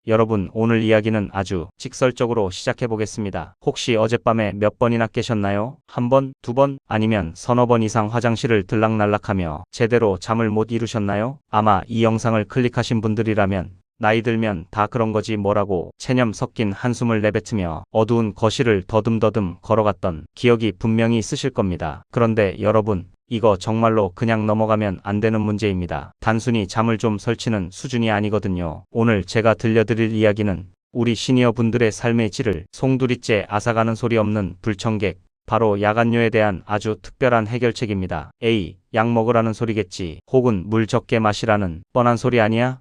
여러분, 오늘 이야기는 아주 직설적으로 시작해보겠습니다. 혹시 어젯밤에 몇 번이나 깨셨나요? 한 번, 두 번, 아니면 서너 번 이상 화장실을 들락날락하며 제대로 잠을 못 이루셨나요? 아마 이 영상을 클릭하신 분들이라면 나이 들면 다 그런 거지 뭐라고 체념 섞인 한숨을 내뱉으며 어두운 거실을 더듬더듬 걸어갔던 기억이 분명히 있으실 겁니다. 그런데 여러분, 이거 정말로 그냥 넘어가면 안 되는 문제입니다. 단순히 잠을 좀 설치는 수준이 아니거든요. 오늘 제가 들려드릴 이야기는 우리 시니어 분들의 삶의 질을 송두리째 앗아가는 소리 없는 불청객, 바로 야간뇨에 대한 아주 특별한 해결책입니다. 에이, 약 먹으라는 소리겠지. 혹은 물 적게 마시라는 뻔한 소리 아니야?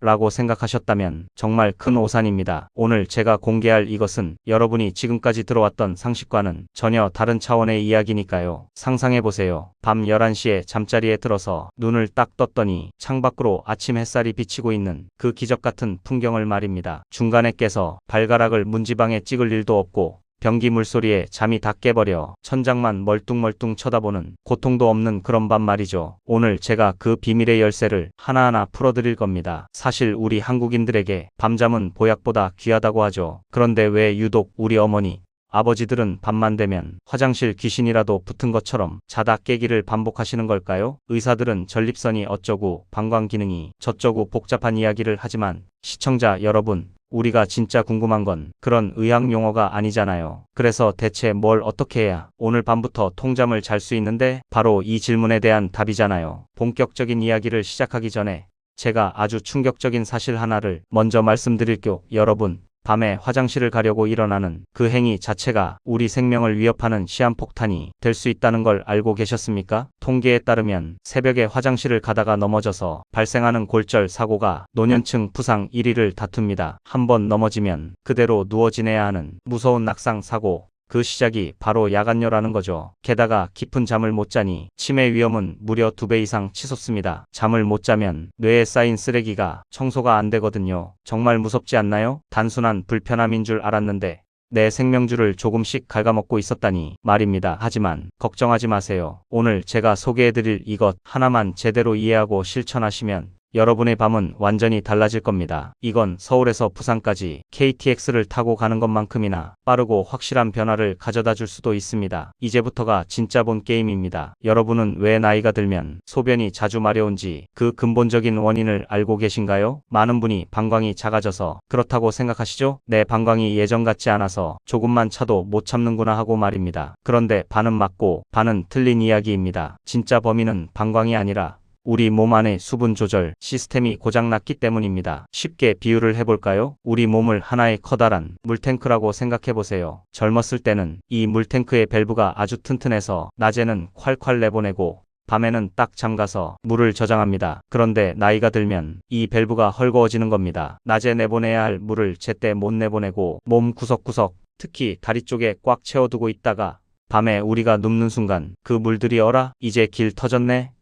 라고 생각하셨다면 정말 큰 오산입니다. 오늘 제가 공개할 이것은 여러분이 지금까지 들어왔던 상식과는 전혀 다른 차원의 이야기니까요. 상상해보세요. 밤 11시에 잠자리에 들어서 눈을 딱 떴더니 창밖으로 아침 햇살이 비치고 있는 그 기적같은 풍경을 말입니다. 중간에 깨서 발가락을 문지방에 찍을 일도 없고 변기 물소리에 잠이 다 깨버려 천장만 멀뚱멀뚱 쳐다보는 고통도 없는 그런 밤 말이죠. 오늘 제가 그 비밀의 열쇠를 하나하나 풀어드릴 겁니다. 사실 우리 한국인들에게 밤잠은 보약보다 귀하다고 하죠. 그런데 왜 유독 우리 어머니, 아버지들은 밤만 되면 화장실 귀신이라도 붙은 것처럼 자다 깨기를 반복하시는 걸까요? 의사들은 전립선이 어쩌고 방광기능이 저쩌고 복잡한 이야기를 하지만 시청자 여러분, 우리가 진짜 궁금한 건 그런 의학 용어가 아니잖아요. 그래서 대체 뭘 어떻게 해야 오늘 밤부터 통잠을 잘 수 있는데? 바로 이 질문에 대한 답이잖아요. 본격적인 이야기를 시작하기 전에 제가 아주 충격적인 사실 하나를 먼저 말씀드릴게요. 여러분, 밤에 화장실을 가려고 일어나는 그 행위 자체가 우리 생명을 위협하는 시한폭탄이 될 수 있다는 걸 알고 계셨습니까? 통계에 따르면 새벽에 화장실을 가다가 넘어져서 발생하는 골절 사고가 노년층 부상 1위를 다툽니다. 한번 넘어지면 그대로 누워 지내야 하는 무서운 낙상 사고. 그 시작이 바로 야간뇨라는 거죠. 게다가 깊은 잠을 못 자니 치매 위험은 무려 2배 이상 치솟습니다. 잠을 못 자면 뇌에 쌓인 쓰레기가 청소가 안 되거든요. 정말 무섭지 않나요? 단순한 불편함인 줄 알았는데 내 생명줄을 조금씩 갉아먹고 있었다니 말입니다. 하지만 걱정하지 마세요. 오늘 제가 소개해드릴 이것 하나만 제대로 이해하고 실천하시면 여러분의 밤은 완전히 달라질 겁니다. 이건 서울에서 부산까지 KTX를 타고 가는 것만큼이나 빠르고 확실한 변화를 가져다 줄 수도 있습니다. 이제부터가 진짜 본 게임입니다. 여러분은 왜 나이가 들면 소변이 자주 마려운지 그 근본적인 원인을 알고 계신가요? 많은 분이 방광이 작아져서 그렇다고 생각하시죠? 내 방광이 예전 같지 않아서 조금만 차도 못 참는구나 하고 말입니다. 그런데 반은 맞고 반은 틀린 이야기입니다. 진짜 범인은 방광이 아니라 우리 몸 안의 수분 조절 시스템이 고장났기 때문입니다. 쉽게 비유를 해볼까요? 우리 몸을 하나의 커다란 물탱크라고 생각해보세요. 젊었을 때는 이 물탱크의 밸브가 아주 튼튼해서 낮에는 콸콸 내보내고 밤에는 딱 잠가서 물을 저장합니다. 그런데 나이가 들면 이 밸브가 헐거워지는 겁니다. 낮에 내보내야 할 물을 제때 못 내보내고 몸 구석구석, 특히 다리 쪽에 꽉 채워두고 있다가 밤에 우리가 눕는 순간 그 물들이 어라? 이제 길 터졌네?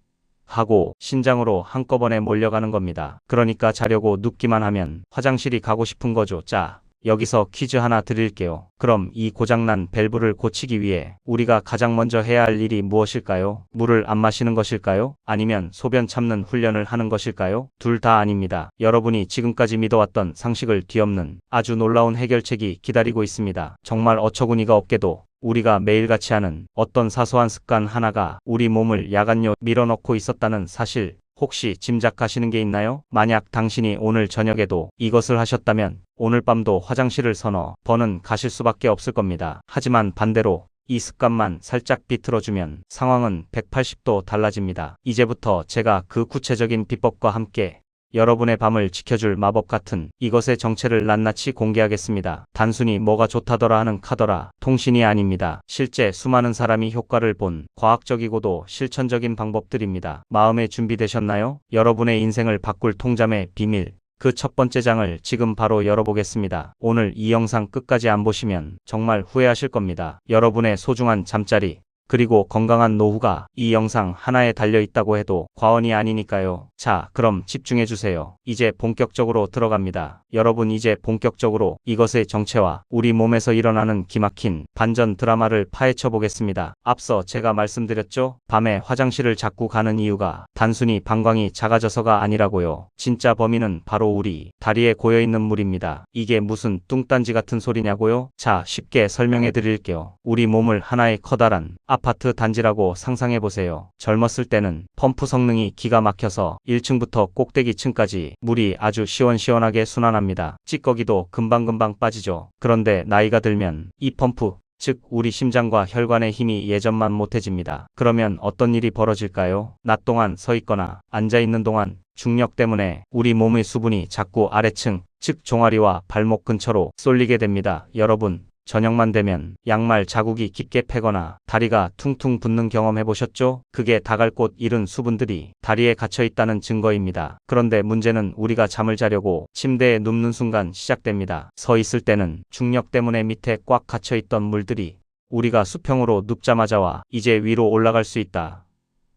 하고 신장으로 한꺼번에 몰려가는 겁니다. 그러니까 자려고 눕기만 하면 화장실이 가고 싶은 거죠. 자, 여기서 퀴즈 하나 드릴게요. 그럼 이 고장난 밸브를 고치기 위해 우리가 가장 먼저 해야 할 일이 무엇일까요? 물을 안 마시는 것일까요? 아니면 소변 참는 훈련을 하는 것일까요? 둘 다 아닙니다. 여러분이 지금까지 믿어왔던 상식을 뒤엎는 아주 놀라운 해결책이 기다리고 있습니다. 정말 어처구니가 없게도 우리가 매일같이 하는 어떤 사소한 습관 하나가 우리 몸을 야간뇨 밀어넣고 있었다는 사실 혹시 짐작하시는 게 있나요? 만약 당신이 오늘 저녁에도 이것을 하셨다면 오늘 밤도 화장실을 서너 번은 가실 수밖에 없을 겁니다. 하지만 반대로 이 습관만 살짝 비틀어주면 상황은 180도 달라집니다. 이제부터 제가 그 구체적인 비법과 함께 여러분의 밤을 지켜줄 마법 같은 이것의 정체를 낱낱이 공개하겠습니다. 단순히 뭐가 좋다더라 하는 카더라 통신이 아닙니다. 실제 수많은 사람이 효과를 본 과학적이고도 실천적인 방법들입니다. 마음에 준비되셨나요? 여러분의 인생을 바꿀 통잠의 비밀, 그 첫 번째 장을 지금 바로 열어보겠습니다. 오늘 이 영상 끝까지 안 보시면 정말 후회하실 겁니다. 여러분의 소중한 잠자리 그리고 건강한 노후가 이 영상 하나에 달려 있다고 해도 과언이 아니니까요. 자, 그럼 집중해주세요. 이제 본격적으로 들어갑니다. 여러분, 이제 본격적으로 이것의 정체와 우리 몸에서 일어나는 기막힌 반전 드라마를 파헤쳐 보겠습니다. 앞서 제가 말씀드렸죠? 밤에 화장실을 자꾸 가는 이유가 단순히 방광이 작아져서가 아니라고요. 진짜 범인은 바로 우리 다리에 고여있는 물입니다. 이게 무슨 뚱딴지 같은 소리냐고요? 자, 쉽게 설명해 드릴게요. 우리 몸을 하나의 커다란 아파트 단지라고 상상해 보세요. 젊었을 때는 펌프 성능이 기가 막혀서 1층부터 꼭대기층까지 물이 아주 시원시원하게 순환합니다. 찌꺼기도 금방금방 빠지죠. 그런데 나이가 들면 이 펌프, 즉 우리 심장과 혈관의 힘이 예전만 못해집니다. 그러면 어떤 일이 벌어질까요? 낮 동안 서 있거나 앉아 있는 동안 중력 때문에 우리 몸의 수분이 자꾸 아래층, 즉 종아리와 발목 근처로 쏠리게 됩니다. 여러분, 저녁만 되면 양말 자국이 깊게 패거나 다리가 퉁퉁 붓는 경험 해보셨죠? 그게 다 갈 곳 잃은 수분들이 다리에 갇혀 있다는 증거입니다. 그런데 문제는 우리가 잠을 자려고 침대에 눕는 순간 시작됩니다. 서 있을 때는 중력 때문에 밑에 꽉 갇혀 있던 물들이 우리가 수평으로 눕자마자 와 이제 위로 올라갈 수 있다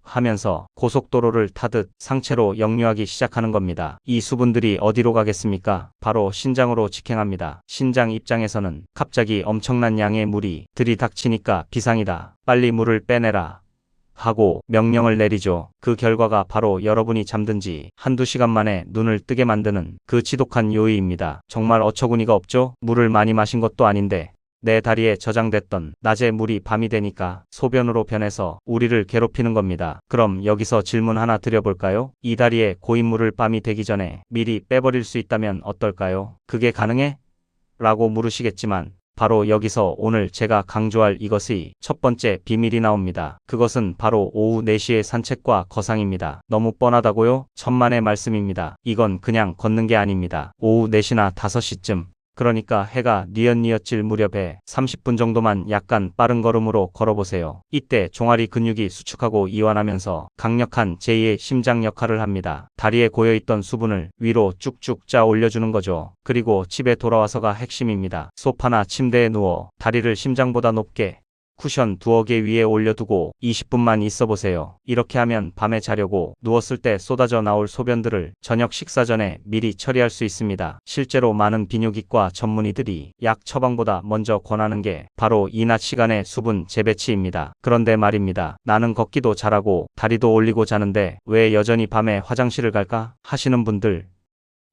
하면서 고속도로를 타듯 상체로 역류하기 시작하는 겁니다. 이 수분들이 어디로 가겠습니까? 바로 신장으로 직행합니다. 신장 입장에서는 갑자기 엄청난 양의 물이 들이닥치니까 비상이다. 빨리 물을 빼내라 하고 명령을 내리죠. 그 결과가 바로 여러분이 잠든 지 한두 시간 만에 눈을 뜨게 만드는 그 지독한 요의입니다. 정말 어처구니가 없죠? 물을 많이 마신 것도 아닌데 내 다리에 저장됐던 낮의 물이 밤이 되니까 소변으로 변해서 우리를 괴롭히는 겁니다. 그럼 여기서 질문 하나 드려볼까요? 이 다리에 고인 물을 밤이 되기 전에 미리 빼버릴 수 있다면 어떨까요? 그게 가능해? 라고 물으시겠지만 바로 여기서 오늘 제가 강조할 이것의 첫 번째 비밀이 나옵니다. 그것은 바로 오후 4시의 산책과 거상입니다. 너무 뻔하다고요? 천만의 말씀입니다. 이건 그냥 걷는 게 아닙니다. 오후 4시나 5시쯤 그러니까 해가 뉘엿뉘엿질 무렵에 30분 정도만 약간 빠른 걸음으로 걸어보세요. 이때 종아리 근육이 수축하고 이완하면서 강력한 제2의 심장 역할을 합니다. 다리에 고여있던 수분을 위로 쭉쭉 짜 올려주는 거죠. 그리고 집에 돌아와서가 핵심입니다. 소파나 침대에 누워 다리를 심장보다 높게 쿠션 두어 개 위에 올려두고 20분만 있어 보세요. 이렇게 하면 밤에 자려고 누웠을 때 쏟아져 나올 소변들을 저녁 식사 전에 미리 처리할 수 있습니다. 실제로 많은 비뇨기과 전문의들이 약 처방보다 먼저 권하는 게 바로 이 낮 시간의 수분 재배치입니다. 그런데 말입니다. 나는 걷기도 잘하고 다리도 올리고 자는데 왜 여전히 밤에 화장실을 갈까? 하시는 분들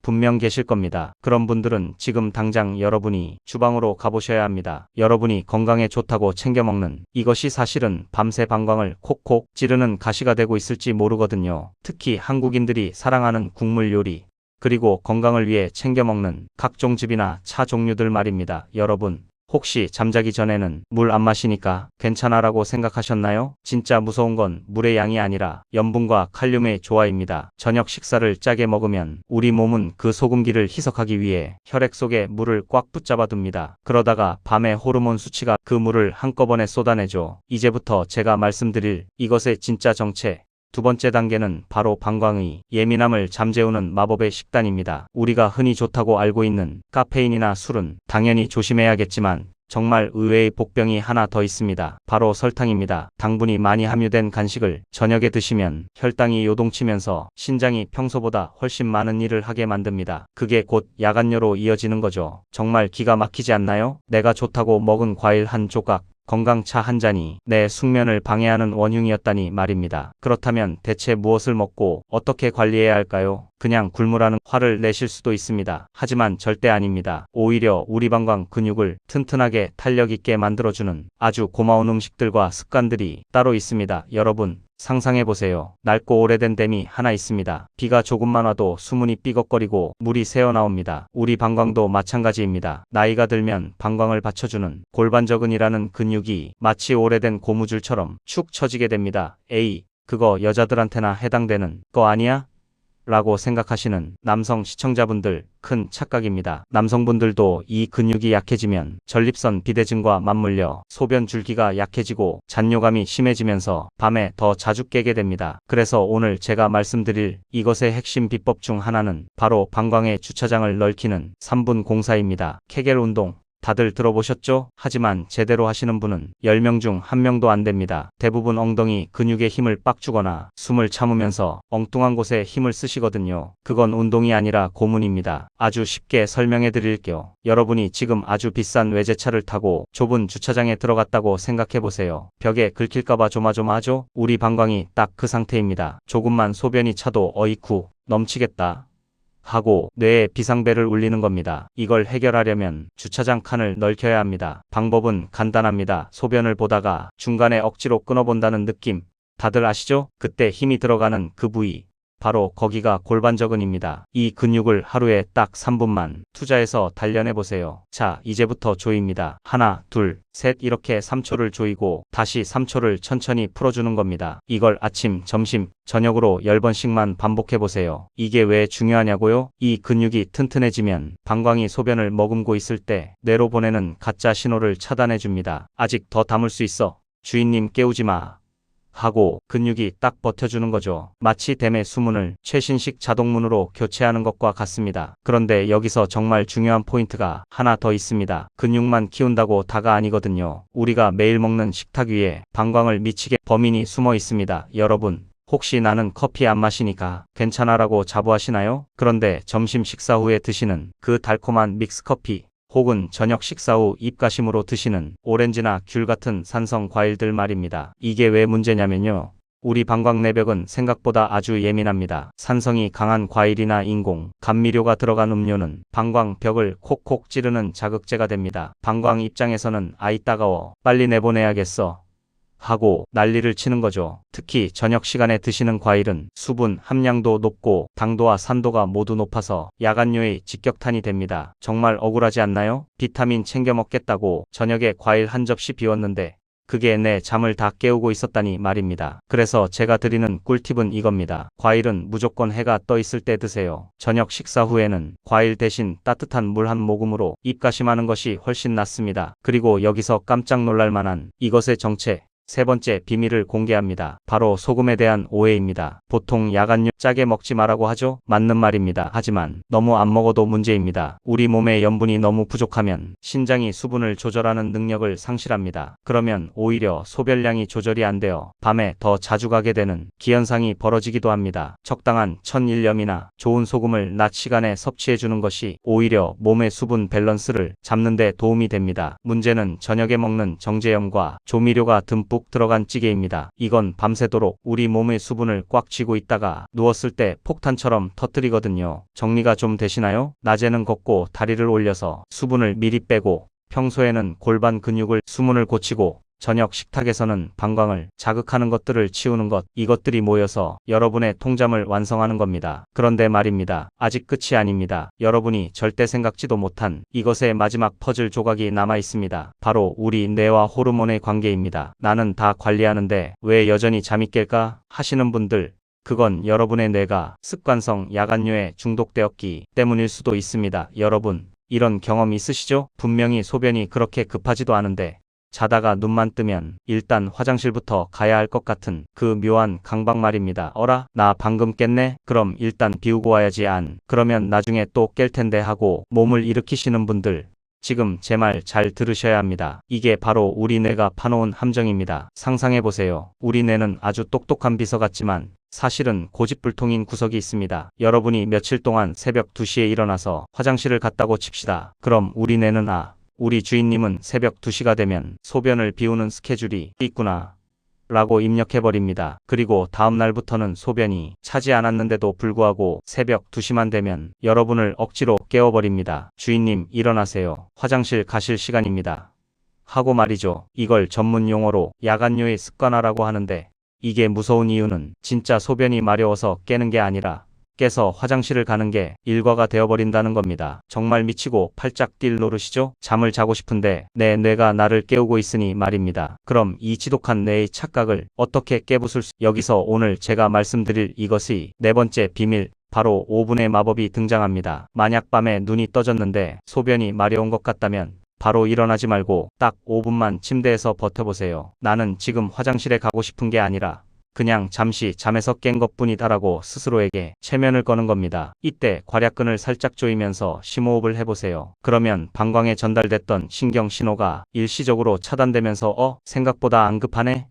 분명 계실 겁니다. 그런 분들은 지금 당장 여러분이 주방으로 가보셔야 합니다. 여러분이 건강에 좋다고 챙겨 먹는 이것이 사실은 밤새 방광을 콕콕 찌르는 가시가 되고 있을지 모르거든요. 특히 한국인들이 사랑하는 국물 요리, 그리고 건강을 위해 챙겨 먹는 각종 즙이나 차 종류들 말입니다. 여러분, 혹시 잠자기 전에는 물 안 마시니까 괜찮아라고 생각하셨나요? 진짜 무서운 건 물의 양이 아니라 염분과 칼륨의 조화입니다. 저녁 식사를 짜게 먹으면 우리 몸은 그 소금기를 희석하기 위해 혈액 속에 물을 꽉 붙잡아 둡니다. 그러다가 밤에 호르몬 수치가 그 물을 한꺼번에 쏟아내죠. 이제부터 제가 말씀드릴 이것의 진짜 정체. 두 번째 단계는 바로 방광의 예민함을 잠재우는 마법의 식단입니다. 우리가 흔히 좋다고 알고 있는 카페인이나 술은 당연히 조심해야겠지만 정말 의외의 복병이 하나 더 있습니다. 바로 설탕입니다. 당분이 많이 함유된 간식을 저녁에 드시면 혈당이 요동치면서 신장이 평소보다 훨씬 많은 일을 하게 만듭니다. 그게 곧 야간뇨로 이어지는 거죠. 정말 기가 막히지 않나요? 내가 좋다고 먹은 과일 한 조각, 건강차 한 잔이 내 숙면을 방해하는 원흉이었다니 말입니다. 그렇다면 대체 무엇을 먹고 어떻게 관리해야 할까요? 그냥 굶으라는 화를 내실 수도 있습니다. 하지만 절대 아닙니다. 오히려 우리 방광 근육을 튼튼하게 탄력 있게 만들어주는 아주 고마운 음식들과 습관들이 따로 있습니다. 여러분, 상상해보세요. 낡고 오래된 댐이 하나 있습니다. 비가 조금만 와도 수문이 삐걱거리고 물이 새어나옵니다. 우리 방광도 마찬가지입니다. 나이가 들면 방광을 받쳐주는 골반저근이라는 근육이 마치 오래된 고무줄처럼 축 처지게 됩니다. 에이, 그거 여자들한테나 해당되는 거 아니야? 라고 생각하시는 남성 시청자분들 큰 착각입니다. 남성분들도 이 근육이 약해지면 전립선 비대증과 맞물려 소변 줄기가 약해지고 잔뇨감이 심해지면서 밤에 더 자주 깨게 됩니다. 그래서 오늘 제가 말씀드릴 이것의 핵심 비법 중 하나는 바로 방광의 주차장을 넓히는 3분 공사입니다. 케겔 운동. 다들 들어보셨죠? 하지만 제대로 하시는 분은 10명 중 1명도 안 됩니다. 대부분 엉덩이 근육에 힘을 빡 주거나 숨을 참으면서 엉뚱한 곳에 힘을 쓰시거든요. 그건 운동이 아니라 고문입니다. 아주 쉽게 설명해 드릴게요. 여러분이 지금 아주 비싼 외제차를 타고 좁은 주차장에 들어갔다고 생각해 보세요. 벽에 긁힐까봐 조마조마하죠? 우리 방광이 딱 그 상태입니다. 조금만 소변이 차도 어이쿠 넘치겠다 하고 뇌에 비상벨을 울리는 겁니다. 이걸 해결하려면 주차장 칸을 넓혀야 합니다. 방법은 간단합니다. 소변을 보다가 중간에 억지로 끊어본다는 느낌 다들 아시죠? 그때 힘이 들어가는 그 부위 바로 거기가 골반저근입니다. 이 근육을 하루에 딱 3분만 투자해서 단련해보세요. 자, 이제부터 조입니다. 하나, 둘, 셋 이렇게 3초를 조이고 다시 3초를 천천히 풀어주는 겁니다. 이걸 아침, 점심, 저녁으로 10번씩만 반복해보세요. 이게 왜 중요하냐고요? 이 근육이 튼튼해지면 방광이 소변을 머금고 있을 때 뇌로 보내는 가짜 신호를 차단해줍니다. 아직 더 담을 수 있어. 주인님 깨우지 마. 하고 근육이 딱 버텨주는 거죠. 마치 댐의 수문을 최신식 자동문으로 교체하는 것과 같습니다. 그런데 여기서 정말 중요한 포인트가 하나 더 있습니다. 근육만 키운다고 다가 아니거든요. 우리가 매일 먹는 식탁 위에 방광을 미치게 범인이 숨어 있습니다. 여러분, 혹시 나는 커피 안 마시니까 괜찮아라고 자부하시나요? 그런데 점심 식사 후에 드시는 그 달콤한 믹스커피 혹은 저녁 식사 후 입가심으로 드시는 오렌지나 귤 같은 산성 과일들 말입니다. 이게 왜 문제냐면요. 우리 방광 내벽은 생각보다 아주 예민합니다. 산성이 강한 과일이나 인공, 감미료가 들어간 음료는 방광 벽을 콕콕 찌르는 자극제가 됩니다. 방광 입장에서는 아이 따가워, 빨리 내보내야겠어 하고 난리를 치는 거죠. 특히 저녁 시간에 드시는 과일은 수분 함량도 높고 당도와 산도가 모두 높아서 야간뇨의 직격탄이 됩니다. 정말 억울하지 않나요? 비타민 챙겨 먹겠다고 저녁에 과일 한 접시 비웠는데 그게 내 잠을 다 깨우고 있었다니 말입니다. 그래서 제가 드리는 꿀팁은 이겁니다. 과일은 무조건 해가 떠 있을 때 드세요. 저녁 식사 후에는 과일 대신 따뜻한 물 한 모금으로 입가심하는 것이 훨씬 낫습니다. 그리고 여기서 깜짝 놀랄 만한 이것의 정체. 세 번째 비밀을 공개합니다. 바로 소금에 대한 오해입니다. 보통 야간뇨 짜게 먹지 말라고 하죠? 맞는 말입니다. 하지만 너무 안 먹어도 문제입니다. 우리 몸에 염분이 너무 부족하면 신장이 수분을 조절하는 능력을 상실합니다. 그러면 오히려 소변량이 조절이 안 되어 밤에 더 자주 가게 되는 기현상이 벌어지기도 합니다. 적당한 천일염이나 좋은 소금을 낮 시간에 섭취해주는 것이 오히려 몸의 수분 밸런스를 잡는 데 도움이 됩니다. 문제는 저녁에 먹는 정제염과 조미료가 듬뿍 들어간 찌개입니다. 이건 밤새도록 우리 몸의 수분을 꽉 쥐고 있다가 누웠을 때 폭탄처럼 터뜨리거든요. 정리가 좀 되시나요? 낮에는 걷고 다리를 올려서 수분을 미리 빼고 평소에는 골반 근육을 수문을 고치고 저녁 식탁에서는 방광을 자극하는 것들을 치우는 것, 이것들이 모여서 여러분의 통잠을 완성하는 겁니다. 그런데 말입니다. 아직 끝이 아닙니다. 여러분이 절대 생각지도 못한 이것의 마지막 퍼즐 조각이 남아 있습니다. 바로 우리 뇌와 호르몬의 관계입니다. 나는 다 관리하는데 왜 여전히 잠이 깰까 하시는 분들, 그건 여러분의 뇌가 습관성 야간뇨에 중독되었기 때문일 수도 있습니다. 여러분, 이런 경험 있으시죠? 분명히 소변이 그렇게 급하지도 않은데 자다가 눈만 뜨면 일단 화장실부터 가야 할 것 같은 그 묘한 강박 말입니다. 어라? 나 방금 깼네? 그럼 일단 비우고 와야지. 안 그러면 나중에 또 깰 텐데 하고 몸을 일으키시는 분들, 지금 제 말 잘 들으셔야 합니다. 이게 바로 우리 뇌가 파놓은 함정입니다. 상상해보세요. 우리 뇌는 아주 똑똑한 비서 같지만 사실은 고집불통인 구석이 있습니다. 여러분이 며칠 동안 새벽 2시에 일어나서 화장실을 갔다고 칩시다. 그럼 우리 뇌는 우리 주인님은 새벽 2시가 되면 소변을 비우는 스케줄이 있구나 라고 입력해버립니다. 그리고 다음 날부터는 소변이 차지 않았는데도 불구하고 새벽 2시만 되면 여러분을 억지로 깨워버립니다. 주인님 일어나세요. 화장실 가실 시간입니다. 하고 말이죠. 이걸 전문 용어로 야간뇨의 습관화라고 하는데 이게 무서운 이유는 진짜 소변이 마려워서 깨는 게 아니라 깨서 화장실을 가는 게 일과가 되어버린다는 겁니다. 정말 미치고 팔짝 뛸 노릇이죠? 잠을 자고 싶은데 내 뇌가 나를 깨우고 있으니 말입니다. 그럼 이 지독한 뇌의 착각을 어떻게 깨부술 수? 여기서 오늘 제가 말씀드릴 이것이 네 번째 비밀, 바로 5분의 마법이 등장합니다. 만약 밤에 눈이 떠졌는데 소변이 마려운 것 같다면 바로 일어나지 말고 딱 5분만 침대에서 버텨보세요. 나는 지금 화장실에 가고 싶은 게 아니라 그냥 잠시 잠에서 깬 것뿐이다라고 스스로에게 체면을 거는 겁니다. 이때 괄약근을 살짝 조이면서 심호흡을 해보세요. 그러면 방광에 전달됐던 신경 신호가 일시적으로 차단되면서 생각보다 안 급하네?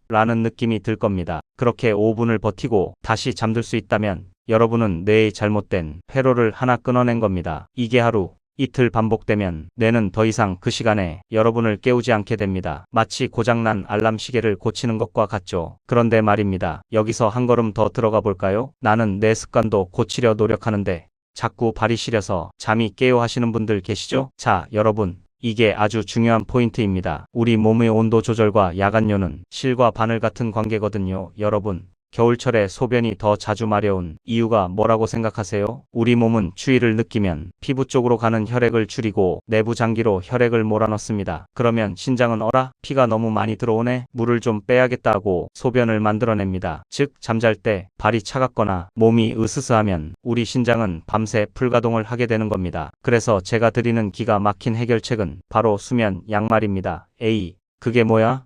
라는 느낌이 들 겁니다. 그렇게 5분을 버티고 다시 잠들 수 있다면 여러분은 뇌의 잘못된 회로를 하나 끊어낸 겁니다. 이게 하루, 이틀 반복되면 뇌는 더 이상 그 시간에 여러분을 깨우지 않게 됩니다. 마치 고장난 알람 시계를 고치는 것과 같죠. 그런데 말입니다. 여기서 한 걸음 더 들어가 볼까요? 나는 내 습관도 고치려 노력하는데 자꾸 발이 시려서 잠이 깨요 하시는 분들 계시죠? 자, 여러분. 이게 아주 중요한 포인트입니다. 우리 몸의 온도 조절과 야간뇨는 실과 바늘 같은 관계거든요. 여러분, 겨울철에 소변이 더 자주 마려운 이유가 뭐라고 생각하세요? 우리 몸은 추위를 느끼면 피부 쪽으로 가는 혈액을 줄이고 내부 장기로 혈액을 몰아넣습니다. 그러면 신장은 어라? 피가 너무 많이 들어오네? 물을 좀 빼야겠다 하고 소변을 만들어냅니다. 즉, 잠잘 때 발이 차갑거나 몸이 으스스하면 우리 신장은 밤새 풀가동을 하게 되는 겁니다. 그래서 제가 드리는 기가 막힌 해결책은 바로 수면 양말입니다. 에이, 그게 뭐야?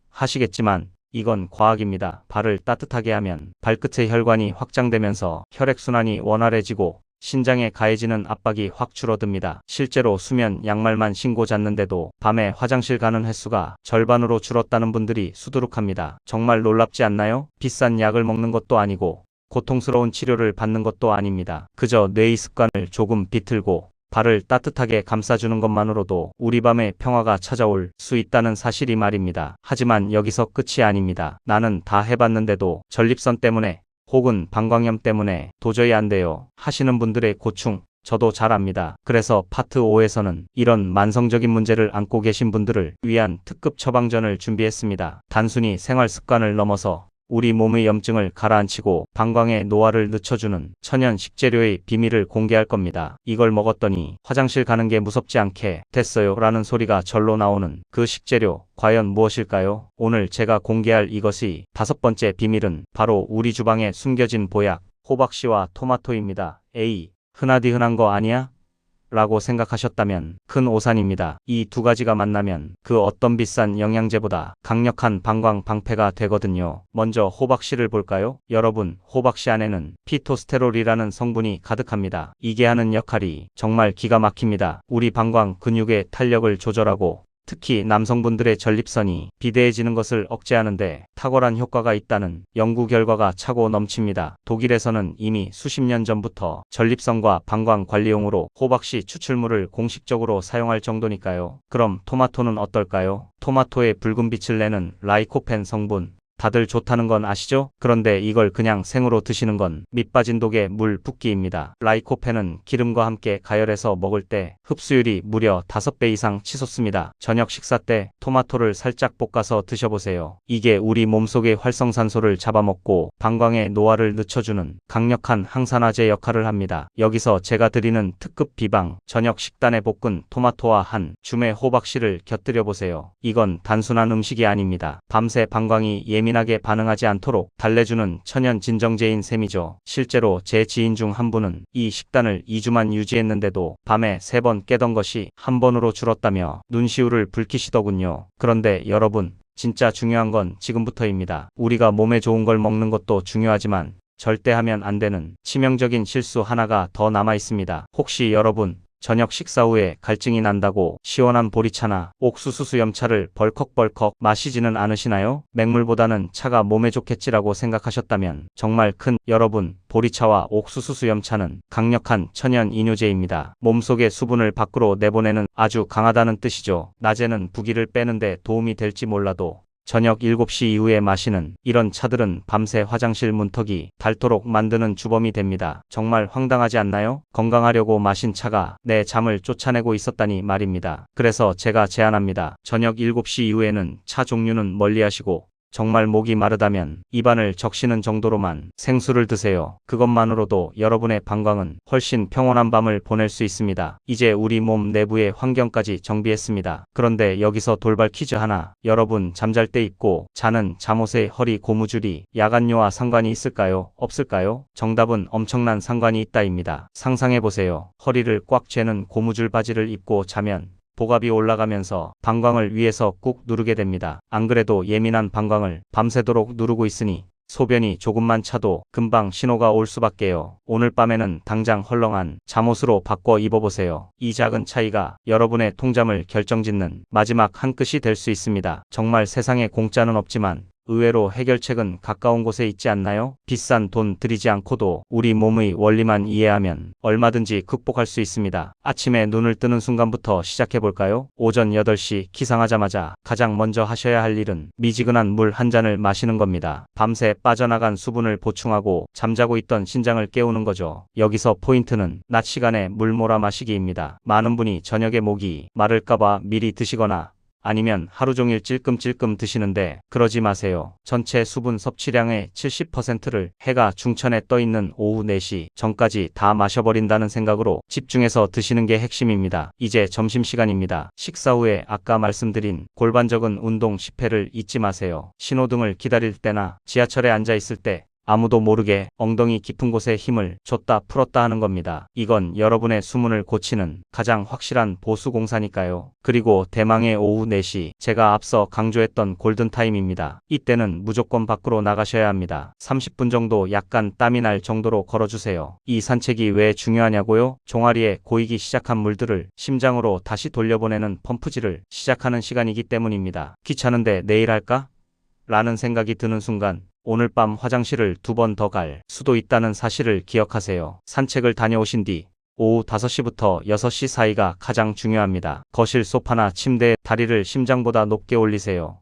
하시겠지만 이건 과학입니다. 발을 따뜻하게 하면 발끝의 혈관이 확장되면서 혈액순환이 원활해지고 신장에 가해지는 압박이 확 줄어듭니다. 실제로 수면 양말만 신고 잤는데도 밤에 화장실 가는 횟수가 절반으로 줄었다는 분들이 수두룩합니다. 정말 놀랍지 않나요? 비싼 약을 먹는 것도 아니고 고통스러운 치료를 받는 것도 아닙니다. 그저 뇌의 습관을 조금 비틀고 발을 따뜻하게 감싸주는 것만으로도 우리 밤에 평화가 찾아올 수 있다는 사실이 말입니다. 하지만 여기서 끝이 아닙니다. 나는 다 해봤는데도 전립선 때문에 혹은 방광염 때문에 도저히 안 돼요 하시는 분들의 고충 저도 잘 압니다. 그래서 파트 5에서는 이런 만성적인 문제를 안고 계신 분들을 위한 특급 처방전을 준비했습니다. 단순히 생활 습관을 넘어서 우리 몸의 염증을 가라앉히고 방광의 노화를 늦춰주는 천연 식재료의 비밀을 공개할 겁니다. 이걸 먹었더니 화장실 가는 게 무섭지 않게 됐어요 라는 소리가 절로 나오는 그 식재료 과연 무엇일까요? 오늘 제가 공개할 이것의 5번째 비밀은 바로 우리 주방에 숨겨진 보약 호박씨와 토마토입니다. 에이, 흔하디 흔한 거 아니야? 라고 생각하셨다면 큰 오산입니다. 이 두 가지가 만나면 그 어떤 비싼 영양제보다 강력한 방광 방패가 되거든요. 먼저 호박씨를 볼까요? 여러분, 호박씨 안에는 피토스테롤이라는 성분이 가득합니다. 이게 하는 역할이 정말 기가 막힙니다. 우리 방광 근육의 탄력을 조절하고 특히 남성분들의 전립선이 비대해지는 것을 억제하는데 탁월한 효과가 있다는 연구 결과가 차고 넘칩니다. 독일에서는 이미 수십 년 전부터 전립선과 방광 관리용으로 호박씨 추출물을 공식적으로 사용할 정도니까요. 그럼 토마토는 어떨까요? 토마토의 붉은 빛을 내는 라이코펜 성분. 다들 좋다는 건 아시죠? 그런데 이걸 그냥 생으로 드시는 건 밑 빠진 독에 물 붓기입니다. 라이코펜은 기름과 함께 가열해서 먹을 때 흡수율이 무려 5배 이상 치솟습니다. 저녁 식사 때 토마토를 살짝 볶아서 드셔보세요. 이게 우리 몸속의 활성산소를 잡아먹고 방광의 노화를 늦춰주는 강력한 항산화제 역할을 합니다. 여기서 제가 드리는 특급 비방, 저녁 식단에 볶은 토마토와 한 줌의 호박씨를 곁들여 보세요. 이건 단순한 음식이 아닙니다. 밤새 방광이 예민하게 반응하지 않도록 달래주는 천연 진정제인 셈이죠. 실제로 제 지인 중 한 분은 이 식단을 2주만 유지했는데도 밤에 3번 깨던 것이 한 번으로 줄었다며 눈시울을 붉히시더군요. 그런데 여러분, 진짜 중요한 건 지금부터입니다. 우리가 몸에 좋은 걸 먹는 것도 중요하지만 절대 하면 안 되는 치명적인 실수 하나가 더 남아 있습니다. 혹시 여러분, 저녁 식사 후에 갈증이 난다고 시원한 보리차나 옥수수 수염차를 벌컥벌컥 마시지는 않으시나요? 맹물보다는 차가 몸에 좋겠지라고 생각하셨다면 정말 큰 여러분, 보리차와 옥수수 수염차는 강력한 천연 이뇨제입니다. 몸속의 수분을 밖으로 내보내는 아주 강하다는 뜻이죠. 낮에는 부기를 빼는데 도움이 될지 몰라도 저녁 7시 이후에 마시는 이런 차들은 밤새 화장실 문턱이 닳도록 만드는 주범이 됩니다. 정말 황당하지 않나요? 건강하려고 마신 차가 내 잠을 쫓아내고 있었다니 말입니다. 그래서 제가 제안합니다. 저녁 7시 이후에는 차 종류는 멀리하시고 정말 목이 마르다면 입안을 적시는 정도로만 생수를 드세요. 그것만으로도 여러분의 방광은 훨씬 평온한 밤을 보낼 수 있습니다. 이제 우리 몸 내부의 환경까지 정비했습니다. 그런데 여기서 돌발 퀴즈 하나. 여러분, 잠잘 때 입고 자는 잠옷의 허리 고무줄이 야간뇨와 상관이 있을까요? 없을까요? 정답은 엄청난 상관이 있다입니다. 상상해보세요. 허리를 꽉 쥐는 고무줄 바지를 입고 자면 복압이 올라가면서 방광을 위에서 꾹 누르게 됩니다. 안 그래도 예민한 방광을 밤새도록 누르고 있으니 소변이 조금만 차도 금방 신호가 올 수밖에요. 오늘 밤에는 당장 헐렁한 잠옷으로 바꿔 입어보세요. 이 작은 차이가 여러분의 통잠을 결정짓는 마지막 한 끗이 될 수 있습니다. 정말 세상에 공짜는 없지만 의외로 해결책은 가까운 곳에 있지 않나요? 비싼 돈 들이지 않고도 우리 몸의 원리만 이해하면 얼마든지 극복할 수 있습니다. 아침에 눈을 뜨는 순간부터 시작해볼까요? 오전 8시 기상하자마자 가장 먼저 하셔야 할 일은 미지근한 물 한 잔을 마시는 겁니다. 밤새 빠져나간 수분을 보충하고 잠자고 있던 신장을 깨우는 거죠. 여기서 포인트는 낮 시간에 물 몰아 마시기입니다. 많은 분이 저녁에 목이 마를까봐 미리 드시거나 아니면 하루 종일 찔끔찔끔 드시는데 그러지 마세요. 전체 수분 섭취량의 70%를 해가 중천에 떠있는 오후 4시 전까지 다 마셔버린다는 생각으로 집중해서 드시는 게 핵심입니다. 이제 점심시간입니다. 식사 후에 아까 말씀드린 골반적인 운동 10회를 잊지 마세요. 신호등을 기다릴 때나 지하철에 앉아 있을 때 아무도 모르게 엉덩이 깊은 곳에 힘을 줬다 풀었다 하는 겁니다. 이건 여러분의 수문을 고치는 가장 확실한 보수 공사니까요. 그리고 대망의 오후 4시, 제가 앞서 강조했던 골든타임입니다. 이때는 무조건 밖으로 나가셔야 합니다. 30분 정도 약간 땀이 날 정도로 걸어주세요. 이 산책이 왜 중요하냐고요? 종아리에 고이기 시작한 물들을 심장으로 다시 돌려보내는 펌프질을 시작하는 시간이기 때문입니다. 귀찮은데 내일 할까? 라는 생각이 드는 순간 오늘 밤 화장실을 2번 더 갈 수도 있다는 사실을 기억하세요. 산책을 다녀오신 뒤 오후 5시부터 6시 사이가 가장 중요합니다. 거실 소파나 침대에 다리를 심장보다 높게 올리세요.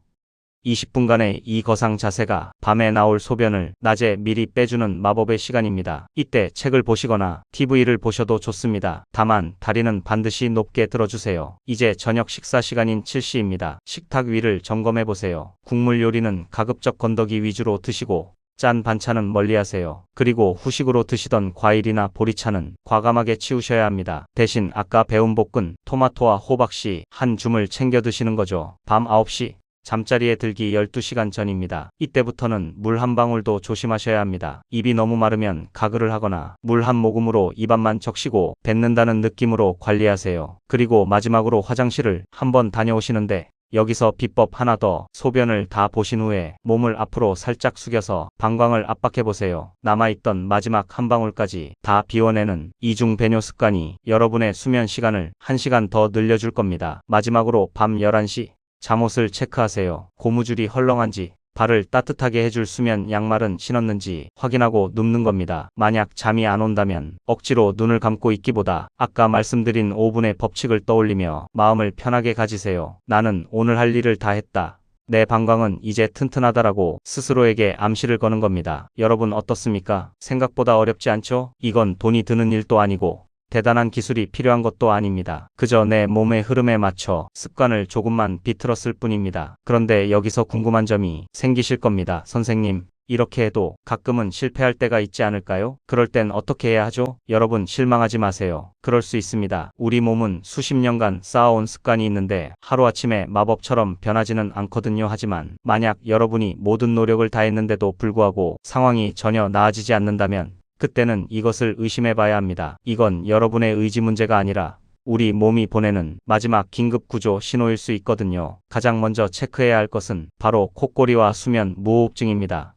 20분간의 이 거상 자세가 밤에 나올 소변을 낮에 미리 빼주는 마법의 시간입니다. 이때 책을 보시거나 TV를 보셔도 좋습니다. 다만 다리는 반드시 높게 들어주세요. 이제 저녁 식사 시간인 7시입니다. 식탁 위를 점검해보세요. 국물 요리는 가급적 건더기 위주로 드시고 짠 반찬은 멀리하세요. 그리고 후식으로 드시던 과일이나 보리차는 과감하게 치우셔야 합니다. 대신 아까 배운 볶은 토마토와 호박씨 한 줌을 챙겨 드시는 거죠. 밤 9시 잠자리에 들기 12시간 전입니다. 이때부터는 물 한 방울도 조심하셔야 합니다. 입이 너무 마르면 가글을 하거나 물 한 모금으로 입안만 적시고 뱉는다는 느낌으로 관리하세요. 그리고 마지막으로 화장실을 한번 다녀오시는데 여기서 비법 하나 더, 소변을 다 보신 후에 몸을 앞으로 살짝 숙여서 방광을 압박해보세요. 남아있던 마지막 한 방울까지 다 비워내는 이중 배뇨 습관이 여러분의 수면 시간을 1시간 더 늘려줄 겁니다. 마지막으로 밤 11시 잠옷을 체크하세요. 고무줄이 헐렁한지 발을 따뜻하게 해줄 수면 양말은 신었는지 확인하고 눕는 겁니다. 만약 잠이 안 온다면 억지로 눈을 감고 있기보다 아까 말씀드린 5분의 법칙을 떠올리며 마음을 편하게 가지세요. 나는 오늘 할 일을 다 했다. 내 방광은 이제 튼튼하다라고 스스로에게 암시를 거는 겁니다. 여러분 어떻습니까? 생각보다 어렵지 않죠? 이건 돈이 드는 일도 아니고 대단한 기술이 필요한 것도 아닙니다. 그저 내 몸의 흐름에 맞춰 습관을 조금만 비틀었을 뿐입니다. 그런데 여기서 궁금한 점이 생기실 겁니다. 선생님, 이렇게 해도 가끔은 실패할 때가 있지 않을까요? 그럴 땐 어떻게 해야 하죠? 여러분 실망하지 마세요. 그럴 수 있습니다. 우리 몸은 수십 년간 쌓아온 습관이 있는데 하루아침에 마법처럼 변하지는 않거든요. 하지만 만약 여러분이 모든 노력을 다했는데도 불구하고 상황이 전혀 나아지지 않는다면 그때는 이것을 의심해 봐야 합니다. 이건 여러분의 의지 문제가 아니라 우리 몸이 보내는 마지막 긴급 구조 신호일 수 있거든요. 가장 먼저 체크해야 할 것은 바로 콧골이와 수면 무호흡증입니다.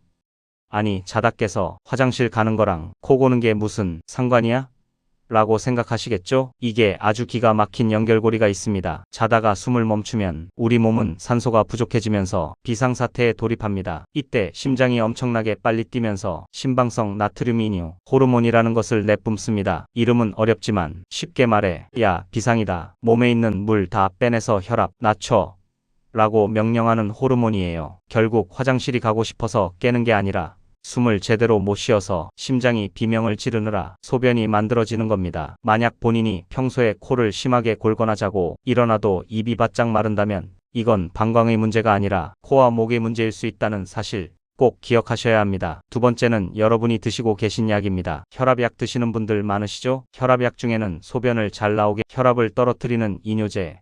아니, 자다 깨서 화장실 가는 거랑 코 고는 게 무슨 상관이야? 라고 생각하시겠죠? 이게 아주 기가 막힌 연결고리가 있습니다. 자다가 숨을 멈추면 우리 몸은 산소가 부족해지면서 비상사태에 돌입합니다. 이때 심장이 엄청나게 빨리 뛰면서 심방성 나트륨이뇨 호르몬이라는 것을 내뿜습니다. 이름은 어렵지만 쉽게 말해 야 비상이다. 몸에 있는 물 다 빼내서 혈압 낮춰 라고 명령하는 호르몬이에요. 결국 화장실이 가고 싶어서 깨는 게 아니라 숨을 제대로 못 쉬어서 심장이 비명을 지르느라 소변이 만들어지는 겁니다. 만약 본인이 평소에 코를 심하게 골거나 자고 일어나도 입이 바짝 마른다면 이건 방광의 문제가 아니라 코와 목의 문제일 수 있다는 사실 꼭 기억하셔야 합니다. 두 번째는 여러분이 드시고 계신 약입니다. 혈압약 드시는 분들 많으시죠? 혈압약 중에는 소변을 잘 나오게 혈압을 떨어뜨리는 이뇨제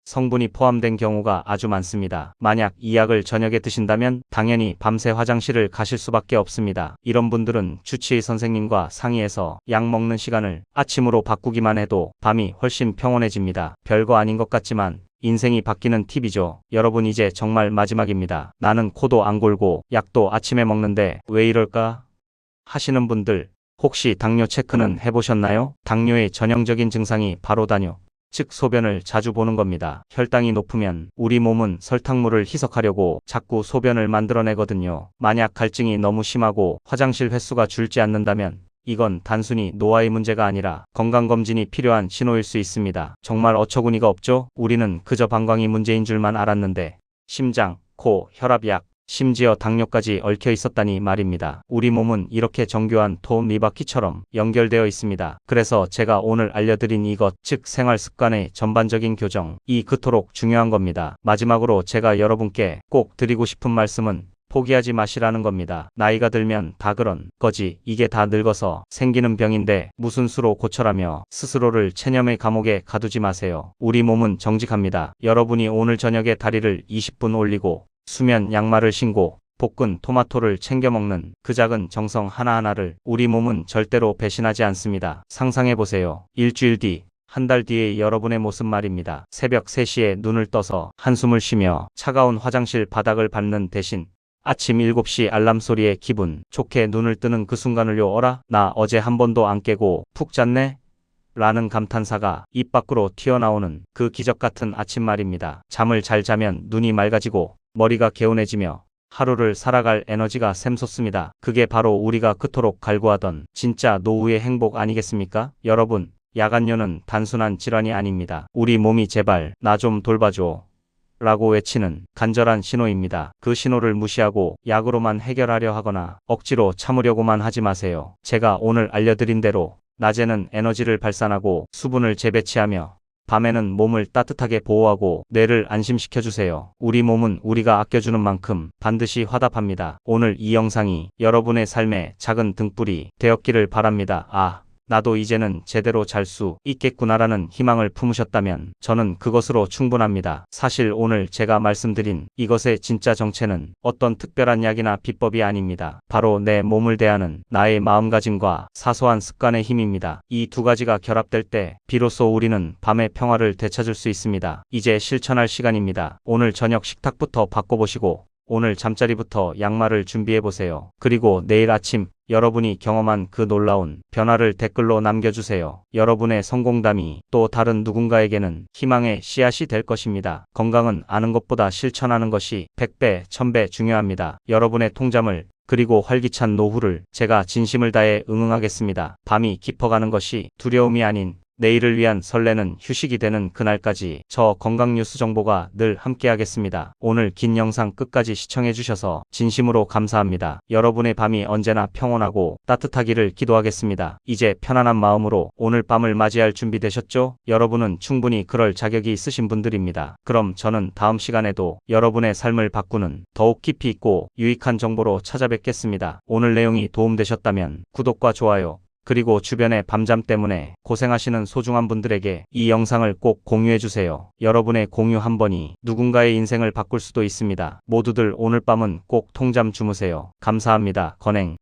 성분이 포함된 경우가 아주 많습니다. 만약 이 약을 저녁에 드신다면 당연히 밤새 화장실을 가실 수밖에 없습니다. 이런 분들은 주치의 선생님과 상의해서 약 먹는 시간을 아침으로 바꾸기만 해도 밤이 훨씬 평온해집니다. 별거 아닌 것 같지만 인생이 바뀌는 팁이죠. 여러분 이제 정말 마지막입니다. 나는 코도 안 골고 약도 아침에 먹는데 왜 이럴까? 하시는 분들 혹시 당뇨 체크는 해보셨나요? 당뇨의 전형적인 증상이 바로 다뇨, 즉 소변을 자주 보는 겁니다. 혈당이 높으면 우리 몸은 설탕물을 희석하려고 자꾸 소변을 만들어내거든요. 만약 갈증이 너무 심하고 화장실 횟수가 줄지 않는다면 이건 단순히 노화의 문제가 아니라 건강검진이 필요한 신호일 수 있습니다. 정말 어처구니가 없죠? 우리는 그저 방광이 문제인 줄만 알았는데 심장, 코, 혈압약, 심지어 당뇨까지 얽혀 있었다니 말입니다. 우리 몸은 이렇게 정교한 톱니바퀴처럼 연결되어 있습니다. 그래서 제가 오늘 알려드린 이것, 즉 생활 습관의 전반적인 교정이 그토록 중요한 겁니다. 마지막으로 제가 여러분께 꼭 드리고 싶은 말씀은 포기하지 마시라는 겁니다. 나이가 들면 다 그런 거지, 이게 다 늙어서 생기는 병인데 무슨 수로 고쳐라며 스스로를 체념의 감옥에 가두지 마세요. 우리 몸은 정직합니다. 여러분이 오늘 저녁에 다리를 20분 올리고 수면 양말을 신고 볶은 토마토를 챙겨 먹는 그 작은 정성 하나하나를 우리 몸은 절대로 배신하지 않습니다. 상상해보세요. 일주일 뒤, 한 달 뒤의 여러분의 모습 말입니다. 새벽 3시에 눈을 떠서 한숨을 쉬며 차가운 화장실 바닥을 밟는 대신 아침 7시 알람 소리에 기분 좋게 눈을 뜨는 그 순간을요. 어라? 나 어제 한 번도 안 깨고 푹 잤네? 라는 감탄사가 입 밖으로 튀어나오는 그 기적 같은 아침 말입니다. 잠을 잘 자면 눈이 맑아지고 머리가 개운해지며 하루를 살아갈 에너지가 샘솟습니다. 그게 바로 우리가 그토록 갈구하던 진짜 노후의 행복 아니겠습니까? 여러분, 야간뇨는 단순한 질환이 아닙니다. 우리 몸이 제발 나 좀 돌봐줘 라고 외치는 간절한 신호입니다. 그 신호를 무시하고 약으로만 해결하려 하거나 억지로 참으려고만 하지 마세요. 제가 오늘 알려드린 대로 낮에는 에너지를 발산하고 수분을 재배치하며 밤에는 몸을 따뜻하게 보호하고 뇌를 안심시켜주세요. 우리 몸은 우리가 아껴주는 만큼 반드시 화답합니다. 오늘 이 영상이 여러분의 삶의 작은 등불이 되었기를 바랍니다. 아, 나도 이제는 제대로 잘 수 있겠구나라는 희망을 품으셨다면 저는 그것으로 충분합니다. 사실 오늘 제가 말씀드린 이것의 진짜 정체는 어떤 특별한 약이나 비법이 아닙니다. 바로 내 몸을 대하는 나의 마음가짐과 사소한 습관의 힘입니다. 이 두 가지가 결합될 때 비로소 우리는 밤의 평화를 되찾을 수 있습니다. 이제 실천할 시간입니다. 오늘 저녁 식탁부터 바꿔보시고 오늘 잠자리부터 양말을 준비해보세요. 그리고 내일 아침 여러분이 경험한 그 놀라운 변화를 댓글로 남겨주세요. 여러분의 성공담이 또 다른 누군가에게는 희망의 씨앗이 될 것입니다. 건강은 아는 것보다 실천하는 것이 100배, 1000배 중요합니다. 여러분의 통잠을 그리고 활기찬 노후를 제가 진심을 다해 응응하겠습니다. 밤이 깊어가는 것이 두려움이 아닌 내일을 위한 설레는 휴식이 되는 그날까지 저 건강 뉴스 정보가 늘 함께하겠습니다. 오늘 긴 영상 끝까지 시청해주셔서 진심으로 감사합니다. 여러분의 밤이 언제나 평온하고 따뜻하기를 기도하겠습니다. 이제 편안한 마음으로 오늘 밤을 맞이할 준비 되셨죠? 여러분은 충분히 그럴 자격이 있으신 분들입니다. 그럼 저는 다음 시간에도 여러분의 삶을 바꾸는 더욱 깊이 있고 유익한 정보로 찾아뵙겠습니다. 오늘 내용이 도움되셨다면 구독과 좋아요, 그리고 주변의 밤잠 때문에 고생하시는 소중한 분들에게 이 영상을 꼭 공유해주세요. 여러분의 공유 한 번이 누군가의 인생을 바꿀 수도 있습니다. 모두들 오늘 밤은 꼭 통잠 주무세요. 감사합니다. 건행.